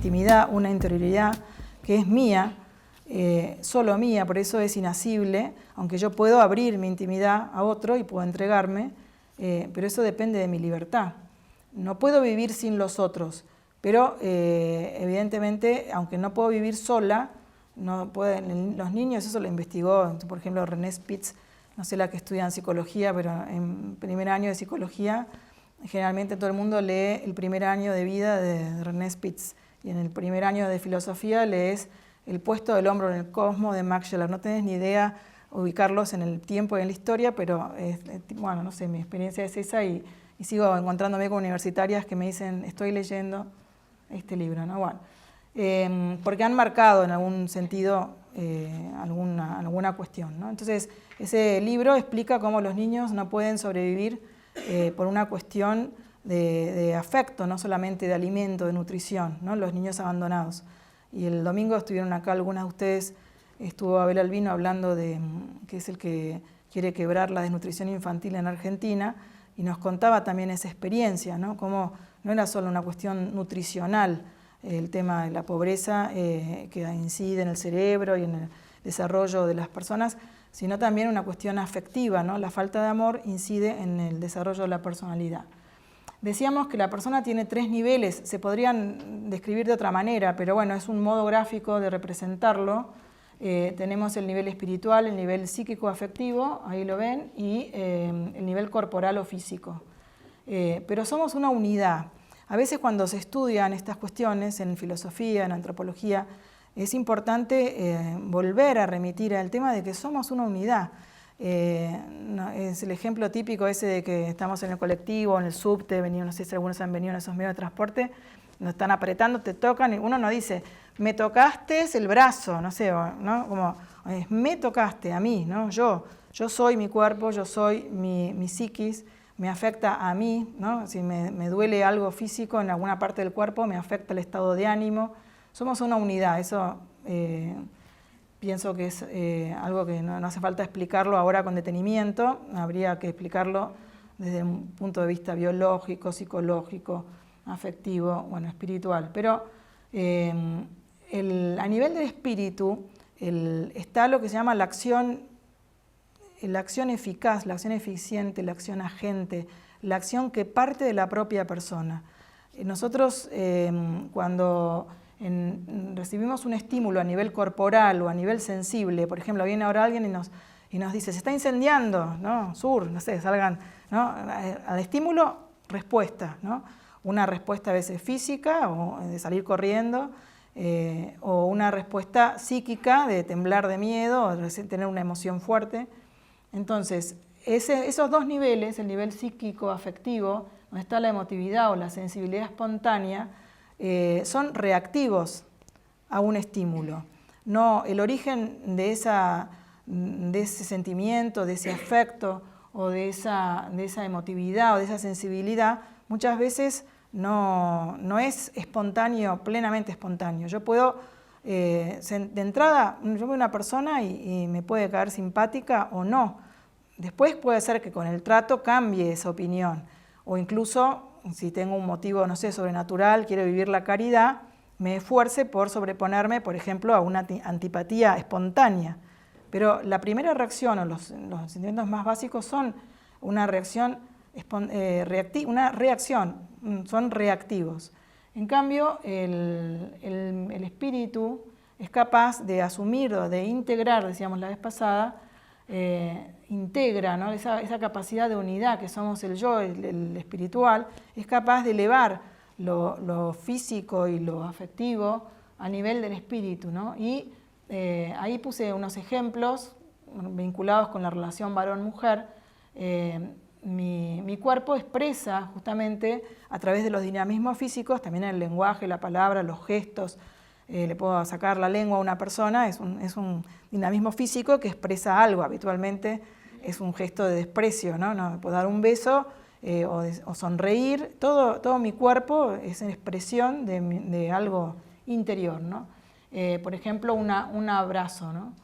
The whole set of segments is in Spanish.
intimidad, una interioridad que es mía, solo mía, por eso es inasible, aunque yo puedo abrir mi intimidad a otro y puedo entregarme, pero eso depende de mi libertad. No puedo vivir sin los otros, pero evidentemente, aunque no puedo vivir sola, los niños, eso lo investigó, por ejemplo, René Spitz, no sé la que estudian psicología, pero en primer año de psicología, generalmente todo el mundo lee el primer año de vida de René Spitz, y en el primer año de filosofía lees El puesto del hombre en el cosmos de Max Scheler. No tenés ni idea ubicarlos en el tiempo y en la historia, pero bueno, no sé, mi experiencia es esa y sigo encontrándome con universitarias que me dicen, estoy leyendo este libro, ¿no? Bueno, porque han marcado en algún sentido alguna cuestión, ¿no? Entonces, ese libro explica cómo los niños no pueden sobrevivir por una cuestión de afecto, no solamente de alimento, de nutrición, ¿no? Los niños abandonados. Y el domingo estuvieron acá algunas de ustedes, estuvo Abel Albino hablando que es el que quiere quebrar la desnutrición infantil en Argentina, y nos contaba también esa experiencia, ¿no? Cómo no era solo una cuestión nutricional, el tema de la pobreza que incide en el cerebro y en el desarrollo de las personas, sino también una cuestión afectiva, ¿no? La falta de amor incide en el desarrollo de la personalidad. Decíamos que la persona tiene 3 niveles, se podrían describir de otra manera, pero bueno, es un modo gráfico de representarlo. Tenemos el nivel espiritual, el nivel psíquico-afectivo, ahí lo ven, y el nivel corporal o físico. Pero somos una unidad. A veces cuando se estudian estas cuestiones en filosofía, en antropología, es importante volver a remitir al tema de que somos una unidad. Es el ejemplo típico ese de que estamos en el colectivo, en el subte, no sé si algunos han venido en esos medios de transporte, nos están apretando, te tocan y uno no dice, me tocaste el brazo, no sé, ¿no? Como, me tocaste a mí, ¿no? Yo soy mi cuerpo, yo soy mi psiquis, me afecta a mí, ¿no? Si me duele algo físico en alguna parte del cuerpo, me afecta el estado de ánimo. Somos una unidad, eso pienso que es algo que no hace falta explicarlo ahora con detenimiento, habría que explicarlo desde un punto de vista biológico, psicológico, afectivo, bueno, espiritual. Pero a nivel del espíritu está lo que se llama la acción eficaz, la acción eficiente, la acción agente, la acción que parte de la propia persona. Nosotros cuando recibimos un estímulo a nivel corporal o a nivel sensible, por ejemplo, viene ahora alguien y nos dice, se está incendiando, ¿no? Sur, no sé, salgan, ¿no? Al estímulo, respuesta, ¿no? Una respuesta a veces física, o de salir corriendo, o una respuesta psíquica, de temblar de miedo, o de tener una emoción fuerte. Entonces, esos 2 niveles, el nivel psíquico-afectivo, donde está la emotividad o la sensibilidad espontánea, son reactivos a un estímulo. No, el origen de ese sentimiento, de ese afecto o de esa emotividad o de esa sensibilidad, muchas veces no es espontáneo, plenamente espontáneo. Yo puedo, de entrada, yo veo una persona y me puede caer simpática o no. Después puede ser que con el trato cambie esa opinión, o incluso si tengo un motivo, no sé, sobrenatural, quiero vivir la caridad, me esfuerce por sobreponerme, por ejemplo, a una antipatía espontánea. Pero la primera reacción, o los sentimientos más básicos, son una reacción, son reactivos. En cambio, el espíritu es capaz de asumir o de integrar, decíamos la vez pasada, integra, ¿no? esa capacidad de unidad que somos el yo, el espiritual, es capaz de elevar lo físico y lo afectivo a nivel del espíritu, ¿no? Y ahí puse unos ejemplos vinculados con la relación varón-mujer. Mi cuerpo expresa justamente a través de los dinamismos físicos, también el lenguaje, la palabra, los gestos. Le puedo sacar la lengua a una persona, es un dinamismo físico que expresa algo. Habitualmente es un gesto de desprecio, ¿no? No puedo dar un beso o sonreír. Todo mi cuerpo es en expresión de algo interior, ¿no? Por ejemplo, un abrazo, ¿no?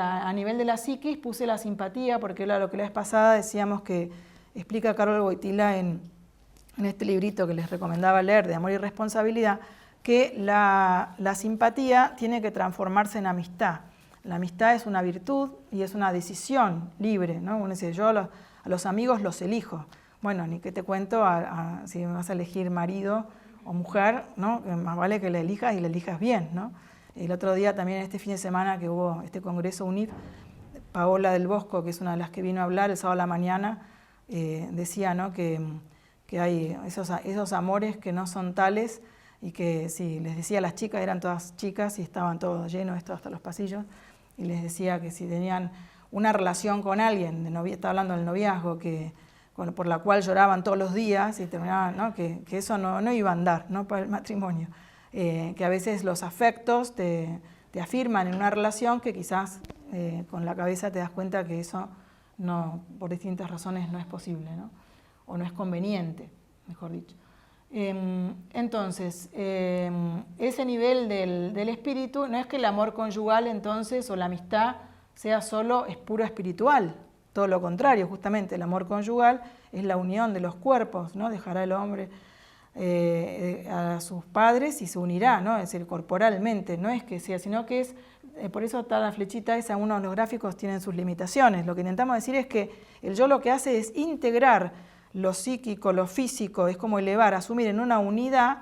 A nivel de la psiquis puse la simpatía, porque era lo que la vez pasada decíamos que explica Carol Wojtyla en en este librito que les recomendaba leer, de Amor y Responsabilidad, que la simpatía tiene que transformarse en amistad. La amistad es una virtud y es una decisión libre, ¿no? Uno dice, yo a los amigos los elijo. Bueno, ni que te cuento si vas a elegir marido o mujer, ¿no? Más vale que la elijas y la elijas bien, ¿no? El otro día también, este fin de semana que hubo este congreso UNIF, Paola del Bosco, que es una de las que vino a hablar el sábado a la mañana, decía, ¿no? que hay esos amores que no son tales y que, sí, les decía a las chicas, eran todas chicas y estaban todos llenos, esto hasta los pasillos, y les decía que si tenían una relación con alguien, estaba hablando del noviazgo, por la cual lloraban todos los días y terminaban, ¿no? que eso no iba a andar, ¿no? Para el matrimonio. Que a veces los afectos te afirman en una relación que quizás con la cabeza te das cuenta que eso no, por distintas razones no es posible, ¿no? O no es conveniente, mejor dicho. Entonces, ese nivel del espíritu no es que el amor conyugal entonces o la amistad sea solo, es puro espiritual, todo lo contrario, justamente el amor conyugal es la unión de los cuerpos, ¿no? Dejará el hombre a sus padres y se unirá, ¿no? Es decir, corporalmente, no es que sea, sino que es, por eso está la flechita esa, uno de los gráficos tienen sus limitaciones. Lo que intentamos decir es que el yo lo que hace es integrar lo psíquico, lo físico, es como elevar, asumir en una unidad,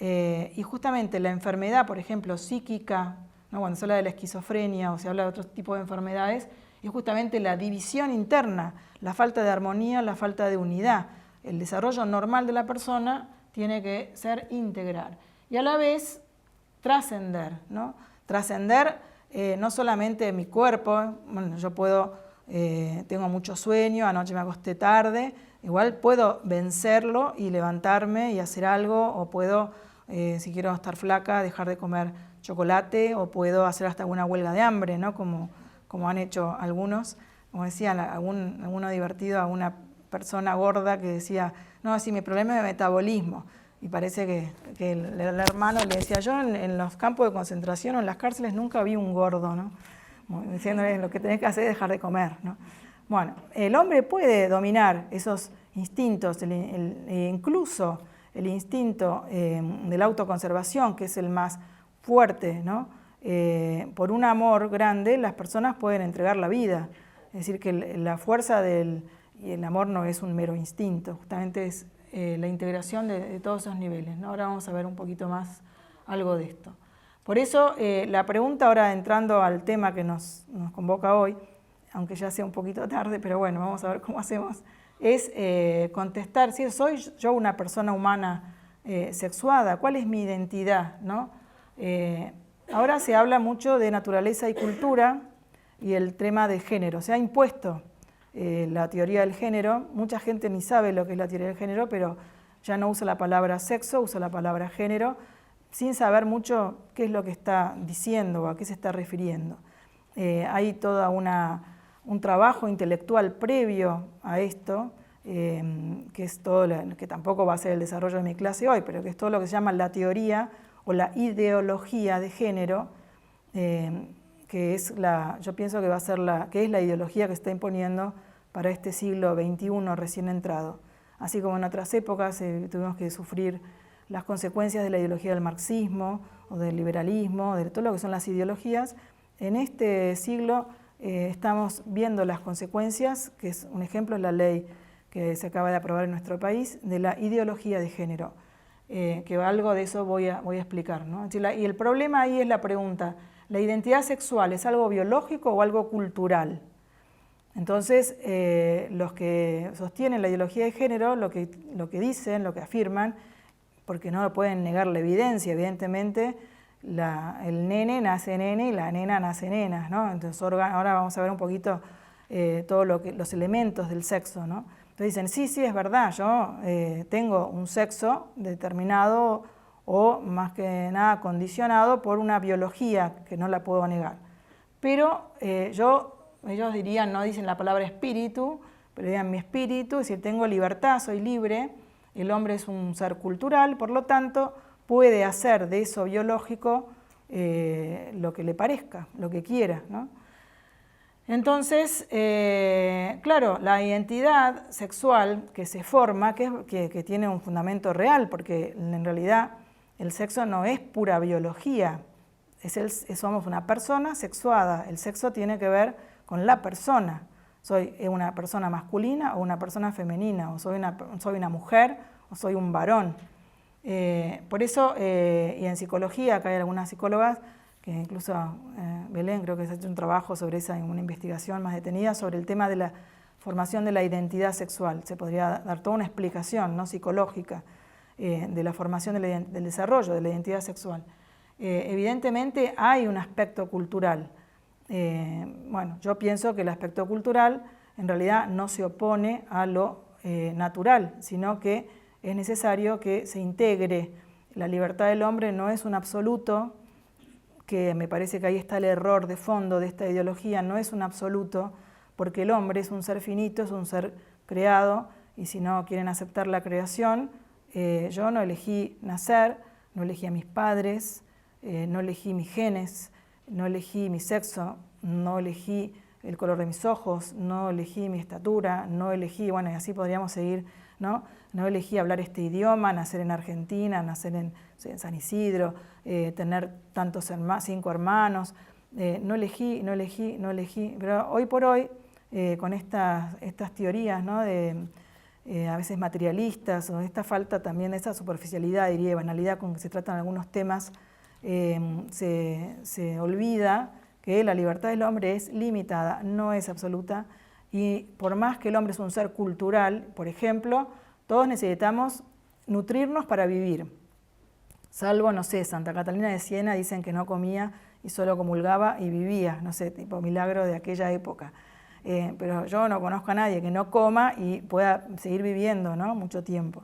y justamente la enfermedad, por ejemplo, psíquica, ¿no? Cuando se habla de la esquizofrenia o se habla de otro tipo de enfermedades, es justamente la división interna, la falta de armonía, la falta de unidad. El desarrollo normal de la persona tiene que ser integral y a la vez trascender, ¿no? Trascender no solamente mi cuerpo, bueno, yo tengo mucho sueño, anoche me acosté tarde, igual puedo vencerlo y levantarme y hacer algo, o puedo, si quiero estar flaca, dejar de comer chocolate, o puedo hacer hasta una huelga de hambre, ¿no? Como han hecho algunos, como decían, alguno divertido a una persona gorda que decía, no, si mi problema es de metabolismo, y parece que el hermano le decía, yo en los campos de concentración o en las cárceles nunca vi un gordo, ¿no? Diciéndole, lo que tenés que hacer es dejar de comer, ¿no? Bueno, el hombre puede dominar esos instintos, incluso el instinto de la autoconservación, que es el más fuerte, ¿no? Por un amor grande, las personas pueden entregar la vida. Es decir, que la fuerza y el amor no es un mero instinto, justamente es la integración de todos esos niveles, ¿no? Ahora vamos a ver un poquito más algo de esto. Por eso, la pregunta ahora entrando al tema que nos convoca hoy, aunque ya sea un poquito tarde, pero bueno, vamos a ver cómo hacemos, es contestar, si soy yo una persona humana sexuada, ¿cuál es mi identidad, ¿no? Ahora se habla mucho de naturaleza y cultura y el tema de género. Se ha impuesto la teoría del género. Mucha gente ni sabe lo que es la teoría del género, pero ya no usa la palabra sexo, usa la palabra género, sin saber mucho qué es lo que está diciendo o a qué se está refiriendo. Hay todo un trabajo intelectual previo a esto, que es todo que tampoco va a ser el desarrollo de mi clase hoy, pero que es todo lo que se llama la teoría o la ideología de género, que es yo pienso que va a ser que es la ideología que se está imponiendo para este siglo XXI recién entrado. Así como en otras épocas tuvimos que sufrir las consecuencias de la ideología del marxismo o del liberalismo, de todo lo que son las ideologías, en este siglo estamos viendo las consecuencias, que es un ejemplo es la ley que se acaba de aprobar en nuestro país, de la ideología de género, que algo de eso voy a explicar, ¿no? Y el problema ahí es la pregunta, ¿la identidad sexual es algo biológico o algo cultural? Entonces, los que sostienen la ideología de género, lo que dicen, lo que afirman, porque no pueden negar la evidencia, evidentemente, el nene nace nene y la nena nace nena, ¿no? Entonces, ahora vamos a ver un poquito todos los elementos del sexo, ¿no? Entonces dicen, sí, es verdad, yo tengo un sexo determinado o más que nada condicionado por una biología que no la puedo negar. Pero ellos dirían, no dicen la palabra espíritu, pero dirían mi espíritu, es decir, tengo libertad, soy libre, el hombre es un ser cultural, por lo tanto puede hacer de eso biológico lo que le parezca, lo que quiera, ¿no? Entonces, claro, la identidad sexual que se forma, que tiene un fundamento real, porque en realidad el sexo no es pura biología, somos una persona sexuada, el sexo tiene que ver con la persona. Soy una persona masculina o una persona femenina, o soy una mujer o soy un varón. Por eso, y en psicología, acá hay algunas psicólogas, que incluso Belén creo que se ha hecho un trabajo sobre esa, una investigación más detenida sobre el tema de la formación de la identidad sexual. Se podría dar toda una explicación, ¿no?, psicológica de la formación del desarrollo de la identidad sexual. Evidentemente hay un aspecto cultural. Bueno, yo pienso que el aspecto cultural en realidad no se opone a lo natural, sino que es necesario que se integre. La libertad del hombre no es un absoluto, que me parece que ahí está el error de fondo de esta ideología, no es un absoluto, porque el hombre es un ser finito, es un ser creado, y si no quieren aceptar la creación, yo no elegí nacer, no elegí a mis padres, no elegí mis genes, no elegí mi sexo, no elegí el color de mis ojos, no elegí mi estatura, no elegí, bueno, y así podríamos seguir, ¿no? No elegí hablar este idioma, nacer en Argentina, nacer en San Isidro, tener 5 hermanos, no elegí, pero hoy por hoy, con estas teorías, ¿no?, a veces materialistas, o esta falta también de esa superficialidad, diría, banalidad con que se tratan algunos temas, se olvida que la libertad del hombre es limitada, no es absoluta, y por más que el hombre es un ser cultural, por ejemplo, todos necesitamos nutrirnos para vivir, salvo, no sé, Santa Catalina de Siena dicen que no comía y solo comulgaba y vivía, no sé, tipo milagro de aquella época. Pero yo no conozco a nadie que no coma y pueda seguir viviendo, ¿no?, mucho tiempo.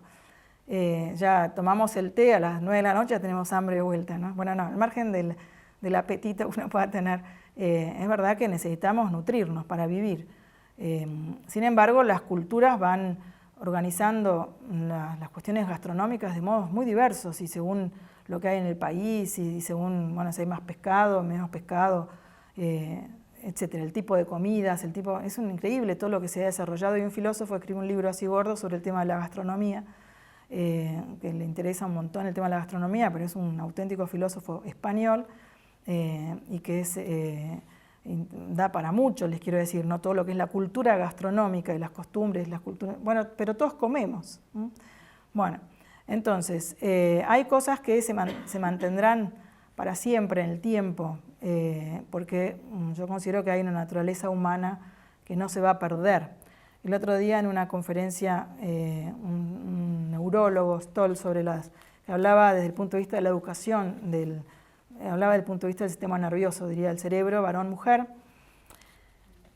Ya tomamos el té a las 9 de la noche, ya tenemos hambre de vuelta, ¿no? Bueno, no, al margen del apetito que uno pueda tener, es verdad que necesitamos nutrirnos para vivir. Sin embargo, las culturas van organizando las cuestiones gastronómicas de modos muy diversos, y según lo que hay en el país, y según, bueno, si hay más pescado, menos pescado, etcétera, el tipo de comidas, es increíble todo lo que se ha desarrollado, y un filósofo escribe un libro así gordo sobre el tema de la gastronomía, que le interesa un montón el tema de la gastronomía, pero es un auténtico filósofo español, y que da para mucho, les quiero decir, ¿no?, todo lo que es la cultura gastronómica y las costumbres, bueno, pero todos comemos. Bueno, entonces, hay cosas que se mantendrán para siempre en el tiempo, porque yo considero que hay una naturaleza humana que no se va a perder. El otro día en una conferencia, un neurólogo, Stoll, que hablaba desde el punto de vista de la educación, hablaba desde el punto de vista del sistema nervioso, diría, del cerebro, varón-mujer.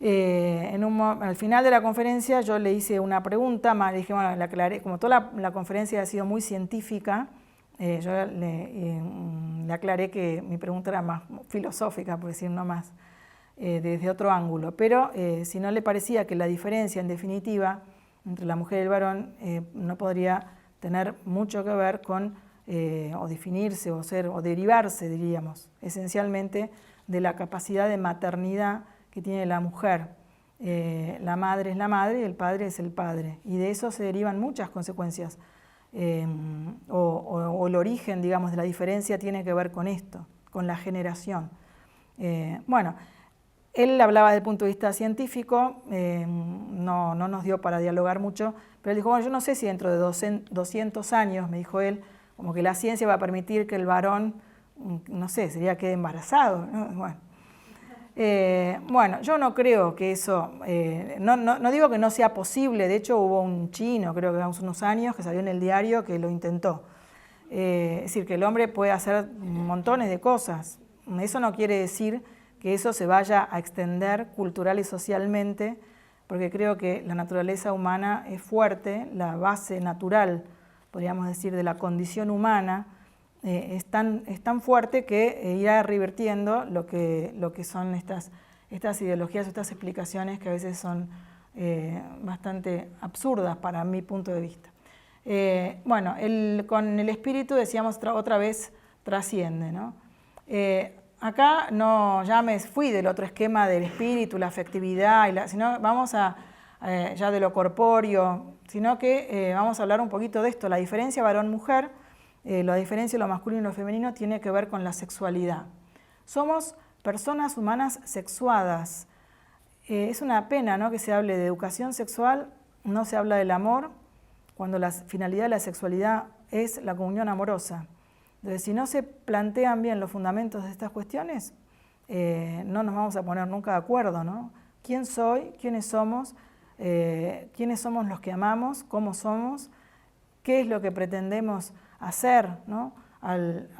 Al final de la conferencia yo le hice una pregunta, le dije, bueno, le aclaré, como toda la conferencia ha sido muy científica, yo le aclaré que mi pregunta era más filosófica, por decir, no más desde otro ángulo, pero si no le parecía que la diferencia en definitiva entre la mujer y el varón no podría tener mucho que ver con o definirse o derivarse, diríamos, esencialmente de la capacidad de maternidad que tiene la mujer. La madre es la madre y el padre es el padre, y de eso se derivan muchas consecuencias, o el origen, digamos, de la diferencia tiene que ver con esto, con la generación. Bueno, él hablaba desde el punto de vista científico, no nos dio para dialogar mucho, pero él dijo, bueno, yo no sé si dentro de 200 años, me dijo él, como que la ciencia va a permitir que el varón, no sé, quede embarazado, ¿no? Bueno, yo no creo que eso, no digo que no sea posible, de hecho hubo un chino, creo que hace unos años, que salió en el diario que lo intentó. Es decir, que el hombre puede hacer montones de cosas. Eso no quiere decir que eso se vaya a extender cultural y socialmente, porque creo que la naturaleza humana es fuerte, la base natural, podríamos decir, de la condición humana, es tan fuerte que irá revirtiendo lo que son estas ideologías, estas explicaciones que a veces son bastante absurdas para mi punto de vista. Bueno, con el espíritu, decíamos, otra vez trasciende, ¿no? acá no, ya me fui del otro esquema del espíritu, la afectividad, sino vamos a ya de lo corpóreo, sino que vamos a hablar un poquito de esto, la diferencia varón-mujer, la diferencia de lo masculino y lo femenino tiene que ver con la sexualidad. Somos personas humanas sexuadas. Es una pena, ¿no?, que se hable de educación sexual, no se habla del amor, cuando la finalidad de la sexualidad es la comunión amorosa. Entonces, si no se plantean bien los fundamentos de estas cuestiones, no nos vamos a poner nunca de acuerdo, ¿no? ¿Quién soy? ¿Quiénes somos? ¿Quiénes somos los que amamos? ¿Cómo somos? ¿Qué es lo que pretendemos hacer, ¿no?, al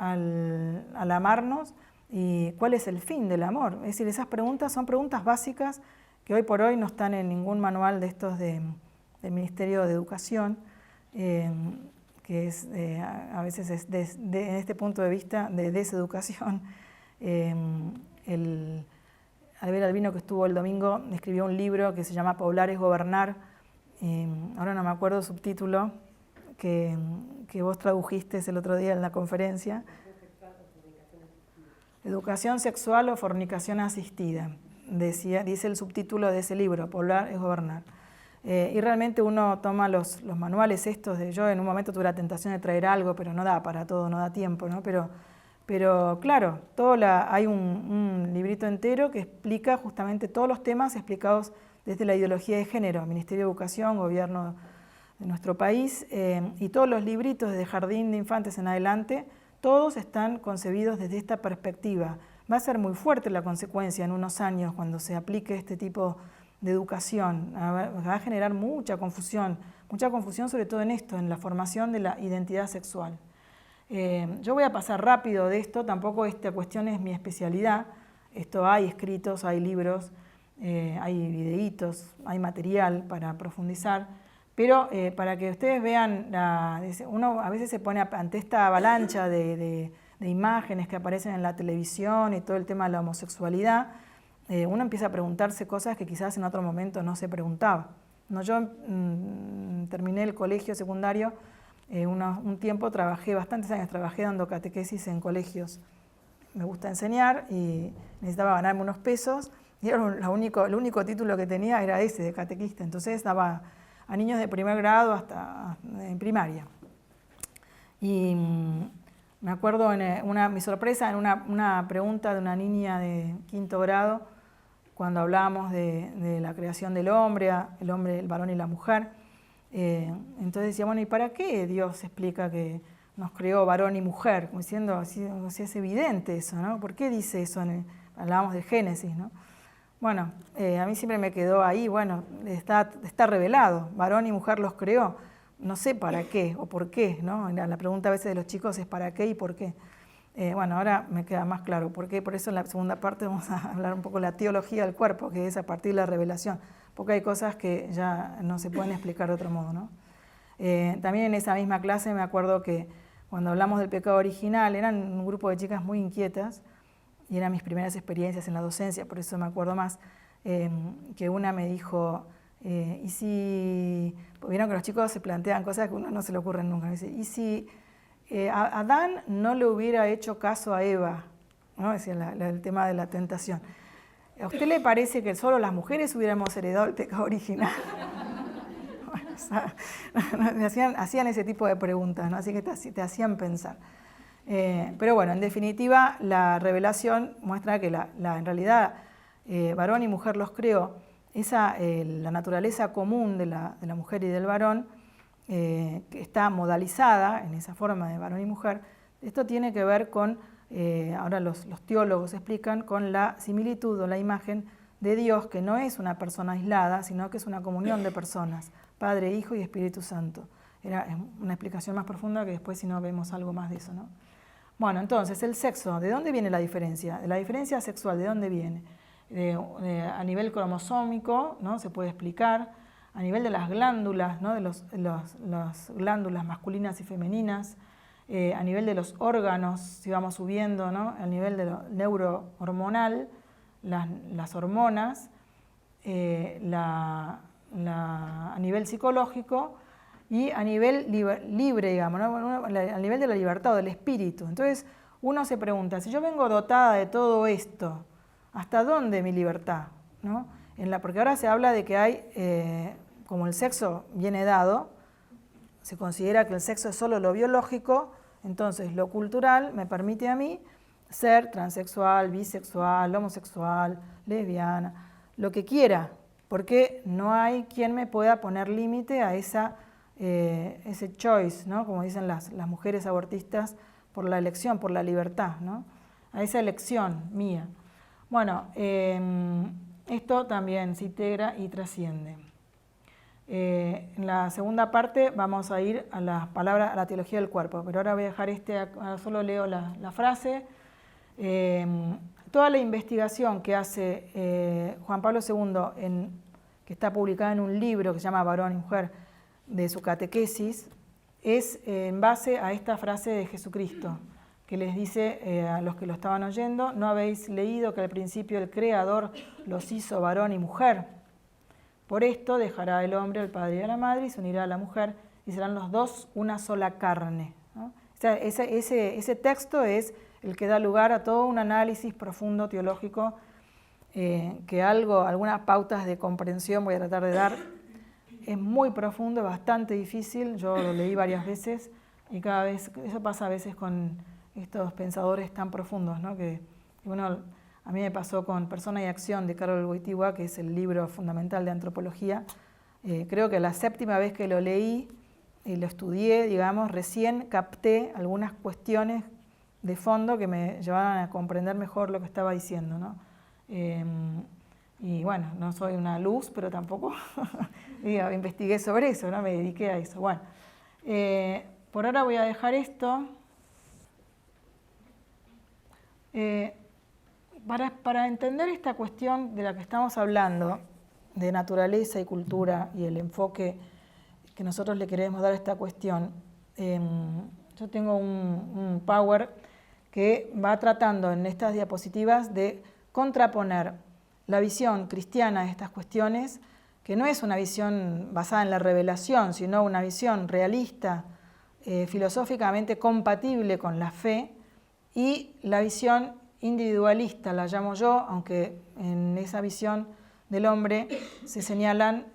amarnos? ¿Y cuál es el fin del amor? Es decir, esas preguntas son preguntas básicas que hoy por hoy no están en ningún manual de estos del Ministerio de Educación, que es, a veces es en este punto de vista de deseducación. Albert Albino, que estuvo el domingo, escribió un libro que se llama Poblar es gobernar, ahora no me acuerdo el subtítulo, que vos tradujiste el otro día en la conferencia. Educación sexual o fornicación asistida, dice el subtítulo de ese libro, Poblar es gobernar. Y realmente uno toma los manuales estos, yo en un momento tuve la tentación de traer algo, pero no da para todo, no da tiempo, ¿no? Pero claro, hay un librito entero que explica justamente todos los temas explicados desde la ideología de género, Ministerio de Educación, Gobierno de nuestro país, y todos los libritos desde jardín de infantes en adelante, todos están concebidos desde esta perspectiva. Va a ser muy fuerte la consecuencia en unos años cuando se aplique este tipo de educación. Va a generar mucha confusión sobre todo en esto, en la formación de la identidad sexual. Yo voy a pasar rápido de esto, tampoco esta cuestión es mi especialidad. Esto hay escritos, hay libros, hay videitos, hay material para profundizar. Pero para que ustedes vean, uno a veces se pone ante esta avalancha de imágenes que aparecen en la televisión y todo el tema de la homosexualidad, uno empieza a preguntarse cosas que quizás en otro momento no se preguntaba. No, yo terminé el colegio secundario, un tiempo bastantes años trabajé dando catequesis en colegios. Me gusta enseñar y necesitaba ganarme unos pesos y el único título que tenía era ese de catequista, entonces daba a niños de primer grado hasta en primaria. Y me acuerdo mi sorpresa en una pregunta de una niña de quinto grado, cuando hablábamos de la creación del hombre, el varón y la mujer. Entonces decía, bueno, ¿y para qué Dios explica que nos creó varón y mujer? Como diciendo, así es evidente eso, ¿no? ¿Por qué dice eso? Hablábamos del Génesis, ¿no? Bueno, a mí siempre me quedó ahí, bueno, está revelado, varón y mujer los creó, no sé para qué o por qué, ¿no? La pregunta a veces de los chicos es para qué y por qué. Bueno, ahora me queda más claro por qué, por eso en la segunda parte vamos a hablar un poco de la teología del cuerpo, que es a partir de la revelación, porque hay cosas que ya no se pueden explicar de otro modo, ¿no? También en esa misma clase me acuerdo que cuando hablamos del pecado original, eran un grupo de chicas muy inquietas, y eran mis primeras experiencias en la docencia, por eso me acuerdo más, que una me dijo, ¿y si...? Pues vieron que los chicos se plantean cosas que a uno no se le ocurren nunca. Me dice, ¿y si Adán no le hubiera hecho caso a Eva? ¿No? Decía el tema de la tentación. ¿A usted le parece que solo las mujeres hubiéramos heredado el pecado original? Bueno, hacían ese tipo de preguntas, ¿no? Así que te hacían pensar. Pero bueno, en definitiva, la revelación muestra que en realidad varón y mujer los creó. La naturaleza común de la mujer y del varón, que está modalizada en esa forma de varón y mujer, esto tiene que ver con, ahora los teólogos explican, con la similitud o la imagen de Dios, que no es una persona aislada, sino que es una comunión de personas, Padre, Hijo y Espíritu Santo. Era una explicación más profunda que después si no vemos algo más de eso, ¿no? Bueno, entonces, el sexo, ¿de dónde viene la diferencia? De la diferencia sexual, ¿de dónde viene? A nivel cromosómico, ¿no? Se puede explicar, a nivel de las glándulas, ¿no? De las glándulas masculinas y femeninas, a nivel de los órganos, si vamos subiendo, ¿no? A nivel de lo neurohormonal, las hormonas, a nivel psicológico, y a nivel libre, digamos, ¿no? A nivel de la libertad o del espíritu. Entonces, uno se pregunta, si yo vengo dotada de todo esto, ¿hasta dónde mi libertad? ¿No? Porque ahora se habla de que hay, como el sexo viene dado, se considera que el sexo es solo lo biológico, entonces lo cultural me permite a mí ser transexual, bisexual, homosexual, lesbiana, lo que quiera, porque no hay quien me pueda poner límite a ese choice, ¿no? Como dicen las mujeres abortistas, por la elección, por la libertad, ¿no? A esa elección mía. Bueno, esto también se integra y trasciende. En la segunda parte vamos a ir a la palabra, a la teología del cuerpo, pero ahora voy a dejar solo leo la frase. Toda la investigación que hace Juan Pablo II, que está publicada en un libro que se llama Varón y Mujer, de su catequesis, es en base a esta frase de Jesucristo, que les dice a los que lo estaban oyendo, ¿no habéis leído que al principio el Creador los hizo varón y mujer? Por esto dejará el hombre al padre y a la madre y se unirá a la mujer y serán los dos una sola carne, ¿no? O sea, ese texto es el que da lugar a todo un análisis profundo teológico, que algunas pautas de comprensión voy a tratar de dar. Es muy profundo, bastante difícil, yo lo leí varias veces y cada vez, eso pasa a veces con estos pensadores tan profundos, ¿no? Que a mí me pasó con Persona y Acción de Karol Wojtyła, que es el libro fundamental de antropología. Creo que la 7ª vez que lo leí y lo estudié, digamos, recién capté algunas cuestiones de fondo que me llevaron a comprender mejor lo que estaba diciendo, ¿no? Y bueno, no soy una luz, pero tampoco investigué sobre eso, ¿no? Me dediqué a eso. Bueno, por ahora voy a dejar esto. Para entender esta cuestión de la que estamos hablando, de naturaleza y cultura y el enfoque que nosotros le queremos dar a esta cuestión, yo tengo un power que va tratando en estas diapositivas de contraponer la visión cristiana de estas cuestiones, que no es una visión basada en la revelación, sino una visión realista, filosóficamente compatible con la fe, y la visión individualista, la llamo yo, aunque en esa visión del hombre se señalan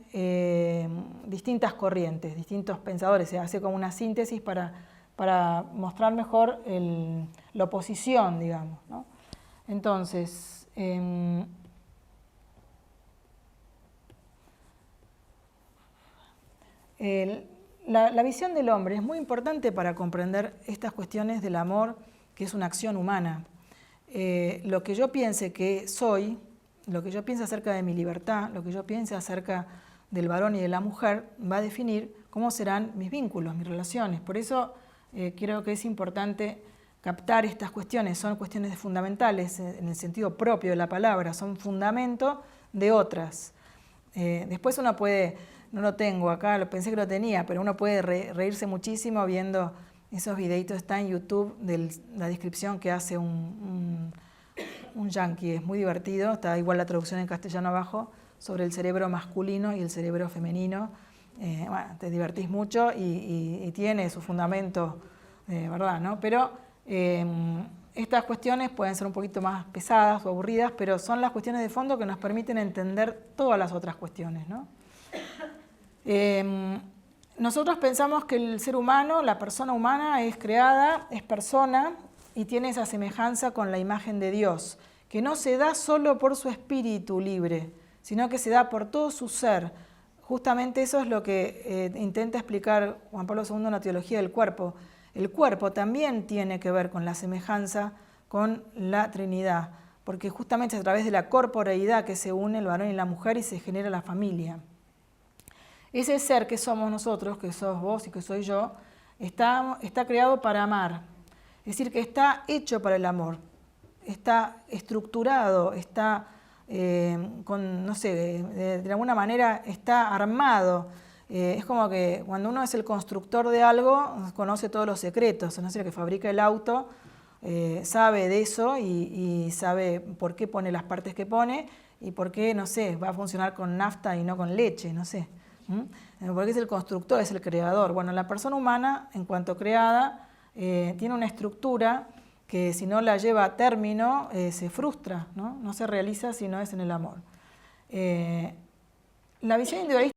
distintas corrientes, distintos pensadores, se hace como una síntesis para mostrar mejor la oposición, digamos, ¿no? Entonces, la visión del hombre es muy importante para comprender estas cuestiones del amor, que es una acción humana. Lo que yo piense que soy, lo que yo piense acerca de mi libertad, lo que yo piense acerca del varón y de la mujer, va a definir cómo serán mis vínculos, mis relaciones. Por eso creo que es importante captar estas cuestiones. Son cuestiones fundamentales en el sentido propio de la palabra, son fundamento de otras. Después uno puede, no lo tengo acá, pensé que lo tenía, pero uno puede reírse muchísimo viendo esos videitos, está en YouTube, de la descripción que hace un yanqui, es muy divertido, está igual la traducción en castellano abajo, sobre el cerebro masculino y el cerebro femenino. Bueno, te divertís mucho y tiene su fundamento, ¿verdad? ¿No? Pero estas cuestiones pueden ser un poquito más pesadas o aburridas, pero son las cuestiones de fondo que nos permiten entender todas las otras cuestiones, ¿no? Nosotros pensamos que el ser humano, la persona humana, es creada, es persona y tiene esa semejanza con la imagen de Dios, que no se da solo por su espíritu libre, sino que se da por todo su ser. Justamente eso es lo que intenta explicar Juan Pablo II en la teología del cuerpo. El cuerpo también tiene que ver con la semejanza con la Trinidad, porque justamente es a través de la corporeidad que se une el varón y la mujer y se genera la familia. Ese ser que somos nosotros, que sos vos y que soy yo, está creado para amar. Es decir, que está hecho para el amor, está estructurado, está, no sé, de alguna manera está armado. Es como que cuando uno es el constructor de algo, conoce todos los secretos. No sé, el que fabrica el auto sabe de eso y sabe por qué pone las partes que pone y por qué, no sé, va a funcionar con nafta y no con leche, no sé. Porque es el constructor, es el creador. Bueno, la persona humana, en cuanto creada, tiene una estructura que si no la lleva a término se frustra, ¿no? No se realiza si no es en el amor. La visión individualista